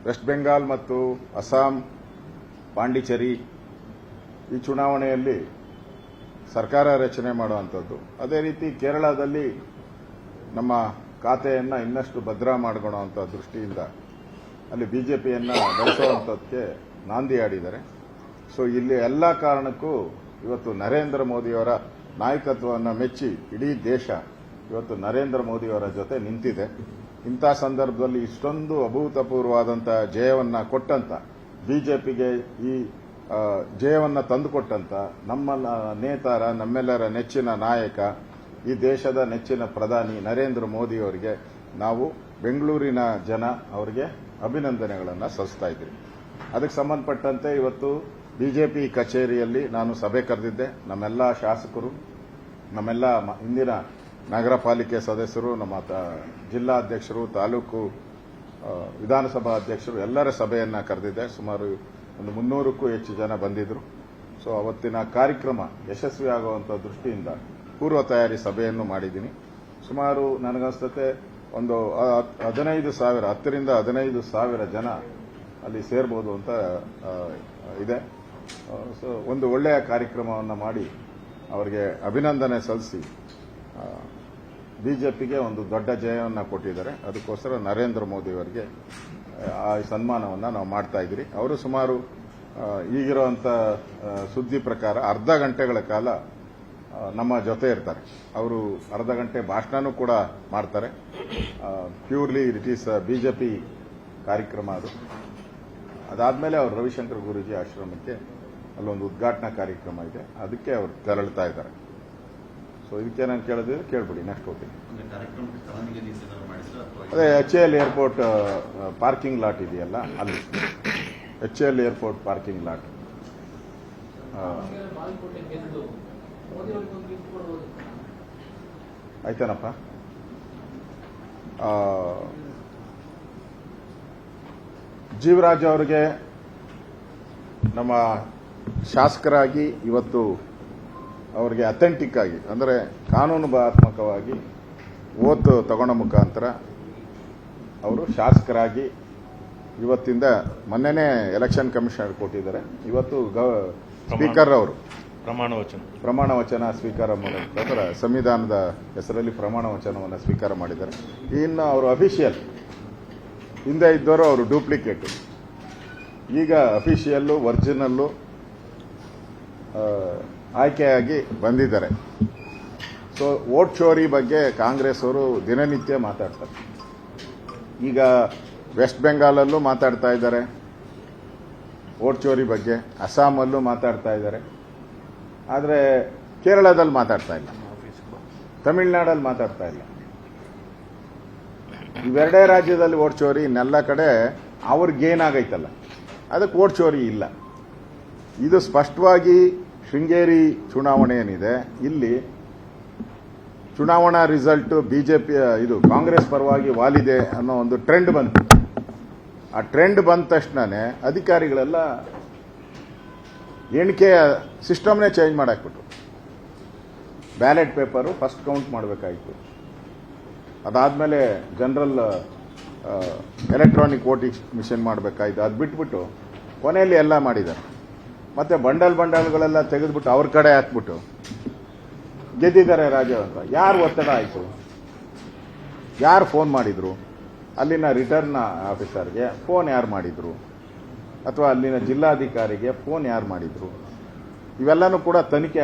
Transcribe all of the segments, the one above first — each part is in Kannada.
ವೆಸ್ಟ್ ಬೆಂಗಾಲ್ ಮತ್ತು ಅಸ್ಸಾಂ, ಪಾಂಡಿಚೇರಿ ಈ ಚುನಾವಣೆಯಲ್ಲಿ ಸರ್ಕಾರ ರಚನೆ ಮಾಡುವಂಥದ್ದು. ಅದೇ ರೀತಿ ಕೇರಳದಲ್ಲಿ ನಮ್ಮ ಖಾತೆಯನ್ನು ಇನ್ನಷ್ಟು ಭದ್ರ ಮಾಡಿಕೊಳ್ಳುವಂಥ ದೃಷ್ಟಿಯಿಂದ ಅಲ್ಲಿ ಬಿಜೆಪಿಯನ್ನು ಬೆಳೆಸುವಂಥದ್ದಕ್ಕೆ ನಾಂದಿ ಆಡಿದ್ದಾರೆ. ಸೊ ಇಲ್ಲಿ ಎಲ್ಲ ಕಾರಣಕ್ಕೂ ಇವತ್ತು ನರೇಂದ್ರ ಮೋದಿಯವರ ನಾಯಕತ್ವವನ್ನು ಮೆಚ್ಚಿ ಇಡೀ ದೇಶ ಇವತ್ತು ನರೇಂದ್ರ ಮೋದಿಯವರ ಜೊತೆ ನಿಂತಿದೆ. ಇಂಥ ಸಂದರ್ಭದಲ್ಲಿ ಇಷ್ಟೊಂದು ಅಭೂತಪೂರ್ವವಾದಂಥ ಜಯವನ್ನು ಕೊಟ್ಟಂತ ಬಿಜೆಪಿಗೆ ಈ ಜಯವನ್ನು ತಂದುಕೊಟ್ಟಂತ ನಮ್ಮ ನೇತಾರ, ನಮ್ಮೆಲ್ಲರ ನೆಚ್ಚಿನ ನಾಯಕ, ಈ ದೇಶದ ನೆಚ್ಚಿನ ಪ್ರಧಾನಿ ನರೇಂದ್ರ ಮೋದಿಯವರಿಗೆ ನಾವು ಬೆಂಗಳೂರಿನ ಜನ ಅವರಿಗೆ ಅಭಿನಂದನೆಗಳನ್ನು ಸಲ್ಲಿಸ್ತಾ ಇದ್ದೀವಿ. ಅದಕ್ಕೆ ಸಂಬಂಧಪಟ್ಟಂತೆ ಇವತ್ತು ಬಿಜೆಪಿ ಕಚೇರಿಯಲ್ಲಿ ನಾನು ಸಭೆ ಕರೆದಿದ್ದೆ. ನಮ್ಮೆಲ್ಲ ಶಾಸಕರು, ನಮ್ಮೆಲ್ಲ ಇಂದಿನ ನಗರ ಪಾಲಿಕೆ ಸದಸ್ಯರು, ನಮ್ಮ ಜಿಲ್ಲಾಧ್ಯಕ್ಷರು, ತಾಲೂಕು ವಿಧಾನಸಭಾ ಅಧ್ಯಕ್ಷರು ಎಲ್ಲರ ಸಭೆಯನ್ನು ಕರೆದಿದ್ದೆ. ಸುಮಾರು ಒಂದು 300ಕ್ಕೂ ಹೆಚ್ಚು ಜನ ಬಂದಿದ್ರು. ಸೊ ಅವತ್ತಿನ ಕಾರ್ಯಕ್ರಮ ಯಶಸ್ವಿಯಾಗುವಂಥ ದೃಷ್ಟಿಯಿಂದ ಪೂರ್ವ ತಯಾರಿ ಸಭೆಯನ್ನು ಮಾಡಿದ್ದೀನಿ. ಸುಮಾರು ನನಗನ್ಸುತ್ತೆ ಒಂದು 10,000 ರಿಂದ 15,000 ಜನ ಅಲ್ಲಿ ಸೇರ್ಬೋದು ಅಂತ ಇದೆ. ಸೊ ಒಂದು ಒಳ್ಳೆಯ ಕಾರ್ಯಕ್ರಮವನ್ನು ಮಾಡಿ ಅವರಿಗೆ ಅಭಿನಂದನೆ ಸಲ್ಲಿಸಿ ಬಿಜೆಪಿಗೆ ಒಂದು ದೊಡ್ಡ ಜಯವನ್ನು ಕೊಟ್ಟಿದ್ದಾರೆ. ಅದಕ್ಕೋಸ್ಕರ ನರೇಂದ್ರ ಮೋದಿ ಅವರಿಗೆ ಆ ಸನ್ಮಾನವನ್ನು ನಾವು ಮಾಡ್ತಾ ಇದ್ದೀರಿ. ಅವರು ಸುಮಾರು ಈಗಿರುವಂಥ ಸುದ್ದಿ ಪ್ರಕಾರ ಅರ್ಧ ಗಂಟೆಗಳ ಕಾಲ ನಮ್ಮ ಜೊತೆ ಇರ್ತಾರೆ. ಅವರು ಅರ್ಧ ಗಂಟೆ ಭಾಷಣನೂ ಕೂಡ ಮಾಡ್ತಾರೆ. ಪ್ಯೂರ್ಲಿ ಇಟ್ ಈಸ್ ಬಿಜೆಪಿ ಕಾರ್ಯಕ್ರಮ ಅದು. ಅದಾದಮೇಲೆ ಅವರು ರವಿಶಂಕರ್ ಗುರೂಜಿ ಆಶ್ರಮಕ್ಕೆ ಅಲ್ಲೊಂದು ಉದ್ಘಾಟನಾ ಕಾರ್ಯಕ್ರಮ ಇದೆ, ಅದಕ್ಕೆ ಅವರು ತೆರಳುತ್ತಾ ಇದ್ದಾರೆ. ಸೊ ಇದಕ್ಕೆ ನಾನು ಕೇಳಿದ್ರೆ ಕೇಳ್ಬಿಡಿ, ನೆಕ್ಸ್ಟ್ ಹೋಗ್ತೀನಿ. ಅದೇ HAL ಏರ್ಪೋರ್ಟ್ ಪಾರ್ಕಿಂಗ್ ಲಾಟ್ ಇದೆಯಲ್ಲ, ಅಲ್ಲಿ HAL ಏರ್ಪೋರ್ಟ್ ಪಾರ್ಕಿಂಗ್ ಲಾಟ್. ಆಯ್ತೇನಪ್ಪ. ಜೀವರಾಜ್ ಅವರಿಗೆ ನಮ್ಮ ಶಾಸಕರಾಗಿ ಇವತ್ತು ಅವರಿಗೆ ಅಥೆಂಟಿಕ್ ಆಗಿ ಅಂದರೆ ಕಾನೂನುಬಾತ್ಮಕವಾಗಿ ಓತ್ ತಗೊಂಡ ಮುಖಾಂತರ ಅವರು ಶಾಸಕರಾಗಿ ಇವತ್ತಿಂದ ಮೊನ್ನೆನೇ ಎಲೆಕ್ಷನ್ ಕಮಿಷನರ್ ಕೊಟ್ಟಿದ್ದಾರೆ. ಇವತ್ತು ಸ್ಪೀಕರ್ ಅವರು ಪ್ರಮಾಣ ವಚನ ಸ್ವೀಕಾರ ಮಾಡಿದ ಸಂವಿಧಾನದ ಹೆಸರಲ್ಲಿ ಪ್ರಮಾಣ ವಚನವನ್ನು ಸ್ವೀಕಾರ ಮಾಡಿದ್ದಾರೆ. ಇನ್ನು ಅವರು ಅಫಿಷಿಯಲ್, ಹಿಂದೆ ಇದ್ದವರು ಅವರು ಡೂಪ್ಲಿಕೇಟ್, ಈಗ ಅಫಿಷಿಯಲ್ಲು ಒರಿಜಿನಲ್ಲು ಆಯ್ಕೆಯಾಗಿ ಬಂದಿದ್ದಾರೆ. ಸೊ ವೋಟ್ ಚೋರಿ ಬಗ್ಗೆ ಕಾಂಗ್ರೆಸ್ ಅವರು ದಿನನಿತ್ಯ ಮಾತಾಡ್ತಾರೆ. ಈಗ ವೆಸ್ಟ್ ಬೆಂಗಾಲಲ್ಲೂ ಮಾತಾಡ್ತಾ ಇದ್ದಾರೆ ವೋಟ್ ಚೋರಿ ಬಗ್ಗೆ, ಅಸ್ಸಾಮಲ್ಲೂ ಮಾತಾಡ್ತಾ ಇದ್ದಾರೆ. ಆದರೆ ಕೇರಳದಲ್ಲಿ ಮಾತಾಡ್ತಾ ಇಲ್ಲ, ತಮಿಳುನಾಡಲ್ಲಿ ಮಾತಾಡ್ತಾ ಇಲ್ಲ. ಇವೆರಡೇ ರಾಜ್ಯದಲ್ಲಿ ವೋಟ್ ಚೋರಿ, ಇನ್ನೆಲ್ಲ ಕಡೆ ಅವ್ರಿಗೇನಾಗೈತಲ್ಲ ಅದಕ್ಕೆ ವೋಟ್ ಚೋರಿ ಇಲ್ಲ. ಇದು ಸ್ಪಷ್ಟವಾಗಿ ಶೃಂಗೇರಿ ಚುನಾವಣೆ ಏನಿದೆ, ಇಲ್ಲಿ ಚುನಾವಣಾ ರಿಸಲ್ಟ್ ಬಿಜೆಪಿ ಇದು ಕಾಂಗ್ರೆಸ್ ಪರವಾಗಿ ವಾಲಿದೆ ಅನ್ನೋ ಒಂದು ಟ್ರೆಂಡ್ ಬಂತು. ಆ ಟ್ರೆಂಡ್ ಬಂದ ತಕ್ಷಣನೇ ಅಧಿಕಾರಿಗಳೆಲ್ಲ ಎಣಿಕೆಯ ಸಿಸ್ಟಮ್ನೇ ಚೇಂಜ್ ಮಾಡಾಕ್ಬಿಟ್ರು. ಬ್ಯಾಲೆಟ್ ಪೇಪರು ಫಸ್ಟ್ ಕೌಂಟ್ ಮಾಡಬೇಕಾಗಿತ್ತು, ಅದಾದಮೇಲೆ ಜನರಲ್ ಎಲೆಕ್ಟ್ರಾನಿಕ್ ವೋಟಿಂಗ್ ಮಿಷನ್ ಮಾಡಬೇಕಾಯ್ತು. ಅದು ಬಿಟ್ಬಿಟ್ಟು ಕೊನೆಯಲ್ಲಿ ಎಲ್ಲ ಮಾಡಿದ್ದಾರೆ. ಮತ್ತೆ ಬಂಡಲ್ಗಳೆಲ್ಲ ತೆಗೆದುಬಿಟ್ಟು ಅವ್ರ ಕಡೆ ಹಾಕ್ಬಿಟ್ಟು ಗೆದ್ದಿದ್ದಾರೆ ರಾಜ ಅಂತ. ಯಾರು ಒತ್ತಡ ಆಯಿತು? ಯಾರು ಫೋನ್ ಮಾಡಿದ್ರು? ಅಲ್ಲಿನ ರಿಟರ್ನ್ ಆಫೀಸರ್ಗೆ ಫೋನ್ ಯಾರು ಮಾಡಿದ್ರು? ಅಥವಾ ಅಲ್ಲಿನ ಜಿಲ್ಲಾಧಿಕಾರಿಗೆ ಫೋನ್ ಯಾರು ಮಾಡಿದ್ರು? ಇವೆಲ್ಲನೂ ಕೂಡ ತನಿಖೆ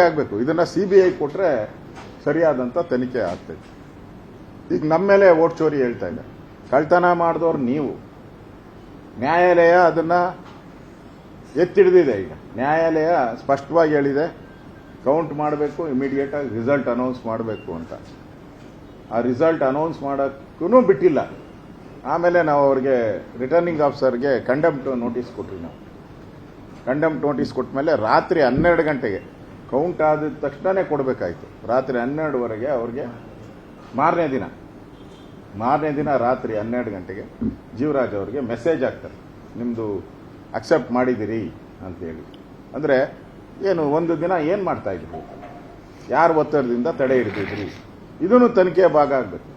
ಆಗಬೇಕು. ಇದನ್ನ CBI ಕೊಟ್ರೆ ಸರಿಯಾದಂಥ ತನಿಖೆ ಆಗ್ತೈತೆ. ಈಗ ನಮ್ಮ ಮೇಲೆ ವೋಟ್ ಚೋರಿ ಹೇಳ್ತಾ ಇದೆ, ಕಳ್ತನ ಮಾಡಿದವ್ರು ನೀವು. ನ್ಯಾಯಾಲಯ ಅದನ್ನ ಎತ್ತಿಡಿದಿದೆ. ಈಗ ನ್ಯಾಯಾಲಯ ಸ್ಪಷ್ಟವಾಗಿ ಹೇಳಿದೆ, ಕೌಂಟ್ ಮಾಡಬೇಕು, ಇಮಿಡಿಯೇಟ್ ಆಗಿ ರಿಸಲ್ಟ್ ಅನೌನ್ಸ್ ಮಾಡಬೇಕು ಅಂತ. ಆ ರಿಸಲ್ಟ್ ಅನೌನ್ಸ್ ಮಾಡೋಕ್ಕೂ ಬಿಟ್ಟಿಲ್ಲ. ಆಮೇಲೆ ನಾವು ಅವ್ರಿಗೆ ರಿಟರ್ನಿಂಗ್ ಆಫೀಸರ್ಗೆ ಕಂಡಮ್ಟ್ ನೋಟಿಸ್ ಕೊಟ್ವಿ. ನಾವು ಕಂಡಮ್ಟ್ ನೋಟಿಸ್ ಕೊಟ್ಟ ಮೇಲೆ ರಾತ್ರಿ 12 ಗಂಟೆಗೆ ಕೌಂಟ್ ಆದ ತಕ್ಷಣನೇ ಕೊಡಬೇಕಾಯ್ತು. ರಾತ್ರಿ 12ವರೆಗೆ ಅವ್ರಿಗೆ ಮಾರನೇ ದಿನ ರಾತ್ರಿ 12 ಗಂಟೆಗೆ ಜೀವರಾಜ್ ಅವರಿಗೆ ಮೆಸೇಜ್ ಆಗ್ತಾರೆ, ನಿಮ್ಮದು ಅಕ್ಸೆಪ್ಟ್ ಮಾಡಿದಿರಿ ಅಂತೇಳಿ. ಅಂದರೆ ಏನು, ಒಂದು ದಿನ ಏನು ಮಾಡ್ತಾ ಇದ್ರು, ಯಾರು ಒತ್ತಡದಿಂದ ತಡೆ ಹಿಡಿದಿದ್ರಿ, ಇದನ್ನು ತನಿಖೆಯ ಭಾಗ ಆಗಬೇಕು.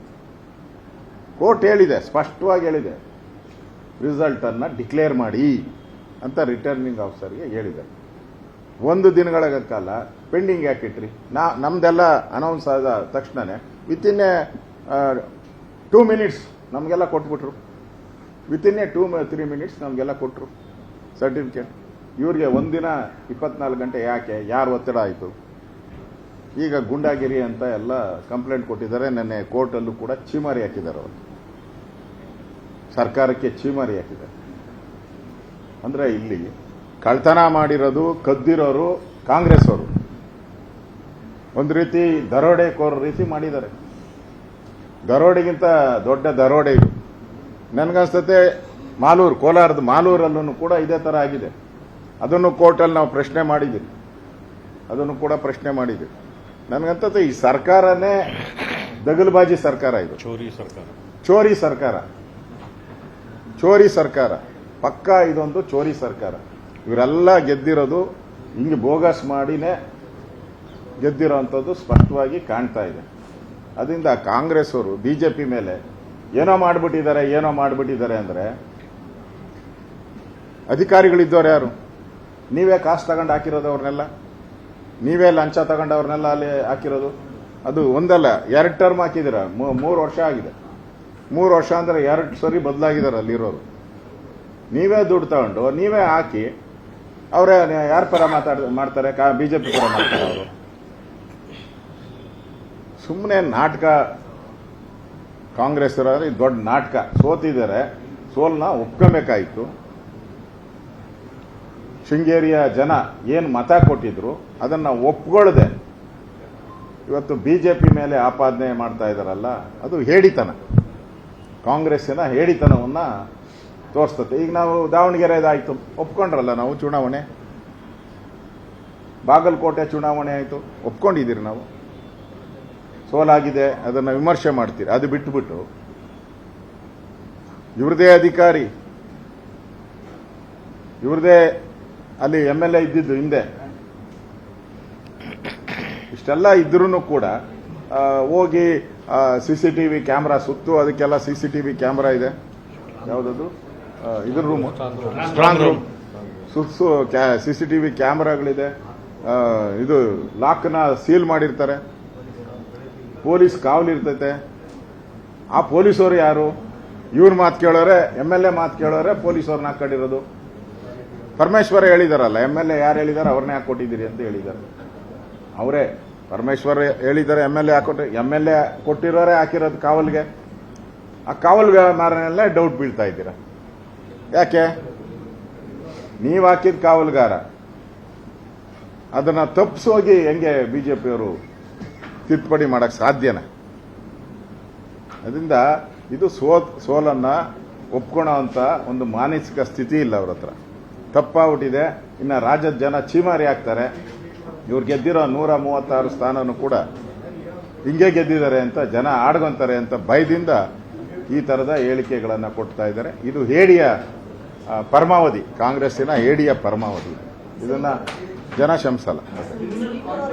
ಕೋರ್ಟ್ ಹೇಳಿದೆ, ಸ್ಪಷ್ಟವಾಗಿ ಹೇಳಿದೆ, ರಿಸಲ್ಟನ್ನು ಡಿಕ್ಲೇರ್ ಮಾಡಿ ಅಂತ ರಿಟರ್ನಿಂಗ್ ಆಫೀಸರ್ಗೆ ಹೇಳಿದೆ. 1 ದಿನಗಳ ಕಾಲ ಪೆಂಡಿಂಗ್ ಯಾಕಿಟ್ರಿ? ನಮ್ದೆಲ್ಲ ಅನೌನ್ಸ್ ಆದ ತಕ್ಷಣನೇ ವಿತಿನ್ 2 ಮಿನಿಟ್ಸ್ ನಮಗೆಲ್ಲ ಕೊಟ್ಬಿಟ್ರು. ವಿತಿನ್ 2-3 ಮಿನಿಟ್ಸ್ ನಮಗೆಲ್ಲ ಕೊಟ್ಟರು ಸರ್ಟಿಫಿಕೇಟ್. ಇವ್ರಿಗೆ 1 ದಿನ 24 ಗಂಟೆ ಯಾಕೆ? ಯಾರು ಒತ್ತಡ ಆಯಿತು? ಈಗ ಗುಂಡಾಗಿರಿ ಅಂತ ಎಲ್ಲ ಕಂಪ್ಲೇಂಟ್ ಕೊಟ್ಟಿದ್ದಾರೆ. ನೆನ್ನೆ ಕೋರ್ಟಲ್ಲೂ ಕೂಡ ಚೀಮಾರಿ ಹಾಕಿದ್ದಾರೆ. ಅವರು ಸರ್ಕಾರಕ್ಕೆ ಚೀಮಾರಿ ಹಾಕಿದ್ದಾರೆ. ಅಂದ್ರೆ ಇಲ್ಲಿ ಕಳ್ತನ ಮಾಡಿರೋದು, ಕದ್ದಿರೋರು ಕಾಂಗ್ರೆಸ್ ಅವರು. ಒಂದು ರೀತಿ ದರೋಡೆಕೋರ ರೀತಿ ಮಾಡಿದ್ದಾರೆ. ದರೋಡೆಗಿಂತ ದೊಡ್ಡ ದರೋಡೆ ಇದು. ನನಗನ್ಸುತ್ತೆ ಕೋಲಾರದ ಮಾಲೂರಲ್ಲೂ ಕೂಡ ಇದೇ ತರ ಆಗಿದೆ. ಅದನ್ನು ಕೋರ್ಟಲ್ಲಿ ನಾವು ಪ್ರಶ್ನೆ ಮಾಡಿದ್ದೀವಿ. ನನಗಂತ ಈ ಸರ್ಕಾರನೇ ದಗಲ್ಬಾಜಿ ಸರ್ಕಾರ ಇದು. ಚೋರಿ ಸರ್ಕಾರ ಪಕ್ಕಾ. ಇದೊಂದು ಚೋರಿ ಸರ್ಕಾರ. ಇವರೆಲ್ಲ ಗೆದ್ದಿರೋದು ಹಿಂಗೆ ಬೋಗಸ್ ಮಾಡಿನೇ ಗೆದ್ದಿರೋಂಥದ್ದು ಸ್ಪಷ್ಟವಾಗಿ ಕಾಣ್ತಾ ಇದೆ. ಅದರಿಂದ ಕಾಂಗ್ರೆಸ್ ಅವರು ಬಿಜೆಪಿ ಮೇಲೆ ಏನೋ ಮಾಡಿಬಿಟ್ಟಿದ್ದಾರೆ ಅಂದ್ರೆ, ಅಧಿಕಾರಿಗಳಿದ್ದವ್ರು ಯಾರು? ನೀವೇ ಕಾಸು ತಗೊಂಡು ಹಾಕಿರೋದು ಅವ್ರನ್ನೆಲ್ಲ, ನೀವೇ ಲಂಚ ತಗೊಂಡು ಅವ್ರನ್ನೆಲ್ಲ ಅಲ್ಲಿ ಹಾಕಿರೋದು. ಅದು ಒಂದಲ್ಲ 2 ಟರ್ಮ್ ಹಾಕಿದಿರ. 3 ವರ್ಷ ಆಗಿದೆ. 3 ವರ್ಷ ಅಂದ್ರೆ 2 ಸರಿ ಬದಲಾಗಿದ್ದಾರೆ ಅಲ್ಲಿರೋರು. ನೀವೇ ದುಡ್ಡು ತಗೊಂಡು ನೀವೇ ಹಾಕಿ ಅವರೇ ಯಾರ ಪರ ಮಾಡ್ತಾರೆ? ಬಿಜೆಪಿ ಪರ ಮಾಡ್ತಾರೆ ಅವರು. ಸುಮ್ಮನೆ ನಾಟಕ. ಕಾಂಗ್ರೆಸ್ ಇದು ದೊಡ್ಡ ನಾಟಕ. ಸೋತಿದ್ದಾರೆ, ಸೋಲ್ನ ಒಪ್ಕೊಬೇಕಾಯಿತು. ಶೃಂಗೇರಿಯ ಜನ ಏನು ಮತ ಕೊಟ್ಟಿದ್ರು ಅದನ್ನ ಒಪ್ಕೊಳ್ಳದೆ ಇವತ್ತು ಬಿಜೆಪಿ ಮೇಲೆ ಆಪಾದನೆ ಮಾಡ್ತಾ ಇದಾರಲ್ಲ, ಅದು ಹೇಡಿತನ. ಕಾಂಗ್ರೆಸ್ಸಿನ ಹೇಡಿತನವನ್ನ ತೋರಿಸ್ತದೆ. ಈಗ ನಾವು ದಾವಣಗೆರೆದಾಯ್ತು, ಒಪ್ಕೊಂಡ್ರಲ್ಲ ನಾವು. ಚುನಾವಣೆ, ಬಾಗಲಕೋಟೆ ಚುನಾವಣೆ ಆಯಿತು, ಒಪ್ಕೊಂಡಿದ್ದೀರಿ ನಾವು. ಸೋಲಾಗಿದೆ, ಅದನ್ನ ವಿಮರ್ಶೆ ಮಾಡ್ತೀರಿ. ಅದು ಬಿಟ್ಟುಬಿಟ್ಟು ಇವ್ರದೇ ಅಧಿಕಾರಿ, ಇವ್ರದೇ ಅಲ್ಲಿ MLA ಇದ್ದಿದ್ದು ಹಿಂದೆ. ಇಷ್ಟೆಲ್ಲ ಇದ್ರೂ ಕೂಡ ಹೋಗಿ CCTV ಕ್ಯಾಮ್ರಾ ಸುತ್ತು, ಅದಕ್ಕೆಲ್ಲ CCTV ಕ್ಯಾಮ್ರಾ ಇದೆ. ಯಾವುದದು? ಇದ್ರ ರೂಮ್, ಸ್ಟ್ರಾಂಗ್ ರೂಮ್ ಸುತ್ತು CCTV ಕ್ಯಾಮ್ರಾಗಳಿದೆ. ಇದು ಲಾಕ್ನ ಸೀಲ್ ಮಾಡಿರ್ತಾರೆ. ಪೊಲೀಸ್ ಕಾವಲಿರ್ತೈತೆ. ಆ ಪೊಲೀಸರು ಯಾರು? ಇವ್ರ ಮಾತು ಕೇಳೋರೆ, MLA ಮಾತು ಕೇಳೋರೆ ಪೊಲೀಸವ್ರನ್ನ ಹಾಕೊಂಡಿರೋದು. ಪರಮೇಶ್ವರ ಹೇಳಿದಾರಲ್ಲ, MLA ಯಾರು ಹೇಳಿದಾರೆ ಅವ್ರನ್ನೇ ಹಾಕೊಟ್ಟಿದ್ದೀರಿ ಅಂತ ಹೇಳಿದ್ದಾರೆ. ಅವರೇ ಪರಮೇಶ್ವರ ಹೇಳಿದ್ದಾರೆ. MLA ಕೊಟ್ಟಿರೋರೇ ಹಾಕಿರೋದು ಕಾವಲ್ಗೆ. ಆ ಕಾವಲ್ಗಾರನೆಲ್ಲ ಡೌಟ್ ಬೀಳ್ತಾ ಇದ್ದೀರಾ. ಯಾಕೆ? ನೀವು ಹಾಕಿದ ಕಾವಲ್ಗಾರ ಅದನ್ನ ತಪ್ಪಿಸೋಗಿ ಹೆಂಗೆ ಬಿಜೆಪಿಯವರು ತಿದ್ದುಪಡಿ ಮಾಡಕ್ ಸಾಧ್ಯನ? ಅದರಿಂದ ಇದು ಸೋಲನ್ನ ಒಪ್ಕೊಳ್ಳೋ ಅಂತ ಒಂದು ಮಾನಸಿಕ ಸ್ಥಿತಿ ಇಲ್ಲ ಅವ್ರ ಹತ್ರ. ತಪ್ಪಾಗ್ಬಿಟ್ಟಿದೆ. ಇನ್ನು ರಾಜ್ಯದ ಜನ ಚೀಮಾರಿ ಆಗ್ತಾರೆ. ಇವ್ರು ಗೆದ್ದಿರೋ 136 ಸ್ಥಾನನೂ ಕೂಡ ಹಿಂಗೆ ಗೆದ್ದಿದ್ದಾರೆ ಅಂತ ಜನ ಆಡ್ಕೊಂತಾರೆ ಅಂತ ಭಯದಿಂದ ಈ ತರದ ಹೇಳಿಕೆಗಳನ್ನ ಕೊಡ್ತಾ ಇದ್ದಾರೆ. ಇದು ಹೇಡಿಯ ಪರಮಾವಧಿ, ಕಾಂಗ್ರೆಸ್ಸಿನ ಹೇಡಿಯ ಪರಮಾವಧಿ. ಇದನ್ನ ಜನ ಶಂಸಲ್ಲ.